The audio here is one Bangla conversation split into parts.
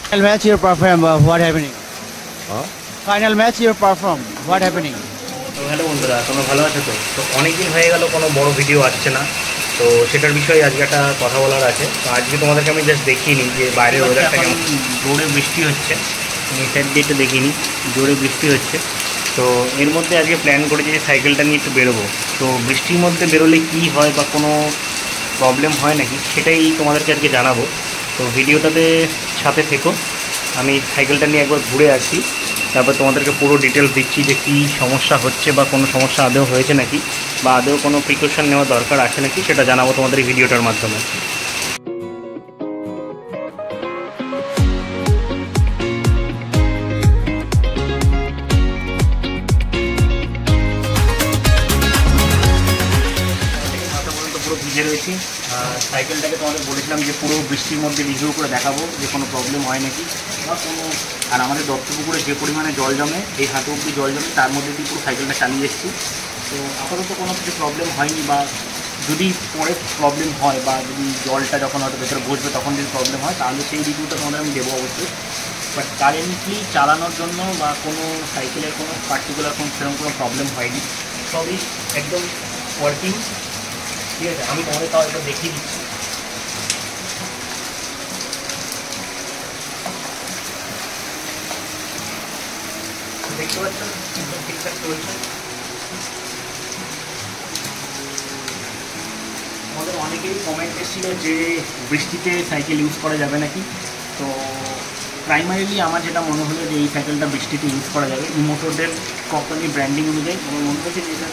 Final match you perform. What happening? হ্যাঁ। Final match you perform. What happening? তো হ্যালো বন্ধুরা, তোমরা ভালো আছো? তো অনেকদিন হয়ে গেল কোনো বড় ভিডিও আসছে না, তো সেটার বিষয়ে আজকে একটা কথা বলার আছে। তো আজকে তোমাদেরকে আমি জাস্ট দেখিয়ে নিই যে বাইরের ওয়েদারটা কেমন। জোরে বৃষ্টি হচ্ছে, আমি সাইড দিয়ে একটু দেখিয়ে নিই, জোরে বৃষ্টি হচ্ছে। তো এর মধ্যে আজকে প্ল্যান করেছি যে সাইকেলটা নিয়ে একটু বেরোবো। তো বৃষ্টির মধ্যে বেরোলে কী হয় বা কোনো প্রবলেম হয় নাকি সেটাই তোমাদেরকে আজকে জানাবো। তো ভিডিওটাতে সাথে থেকো, আমি সাইকেলটা নিয়ে একবার ঘুরে আসি, তারপর তোমাদেরকে পুরো ডিটেলস দিচ্ছি যে কী সমস্যা হচ্ছে বা কোনো সমস্যা আদৌ হয়েছে নাকি বা আদৌ কোনো প্রিকশন নেওয়া দরকার আছে নাকি সেটা জানাবো তোমাদের এই ভিডিওটার মাধ্যমে। পুরো ভিজে রয়েছি। সাইকেলটাকে তোমাদের বলেছিলাম যে পুরো বৃষ্টির মধ্যে রিভিউ করে দেখাবো যে কোনো প্রবলেম হয় নাকি বা কোনো। আর আমাদের দত্তপুকুরে যে পরিমাণে জল জমে, এই হাঁটু অব্দি জল জমে, তার মধ্যে দিয়ে পুরো সাইকেলটা চালিয়ে এসেছি। তো আপাতত কোনো কিছু প্রবলেম হয়নি, বা যদি পরে প্রবলেম হয় বা যদি জলটা যখন হয়তো ভেতরে বসবে তখন যদি প্রবলেম হয় তাহলে সেই রিভিউটা তোমাদের আমি দেবো অবশ্যই। বাট কারেন্টলি চালানোর জন্য বা কোনো সাইকেলের কোনো পার্টিকুলার সেরকম কোনো প্রবলেম হয়নি, সবই একদম ওয়ার্কিং। ঠিক আছে, আমি তোমাদের তাও একবার দেখিয়ে দিচ্ছি। দেখতে পাচ্ছেন একদম ঠিকঠাক চলছে। আমাদের অনেকেই কমেন্ট এসেছিল যে বৃষ্টিতে সাইকেল ইউজ করা যাবে নাকি। তো প্রাইমারিলি আমার যেটা মনে হলো যে এই সাইকেলটা বৃষ্টিতে ইউজ করা যাবে। ইমোটোদের কোম্পানি ব্র্যান্ডিং অনুযায়ী আমার মনে হয়েছে যে এটা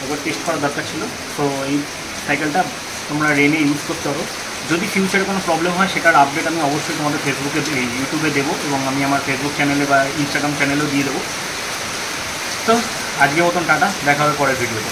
একবার টেস্ট করা দরকার ছিল। তো এই সাইকেলটা তোমরা রেনে ইউজ করতে পারো। যদি ফিউচারে কোনো প্রবলেম হয় সেটার আপডেট আমি অবশ্যই তোমাদের ফেসবুকে ইউটিউবে দেবো, এবং আমি আমার ফেসবুক চ্যানেলে বা ইনস্টাগ্রাম চ্যানেলেও দিয়ে দেবো। তো আজকের মতন টাটা, দেখা হবে পরের ভিডিওতে।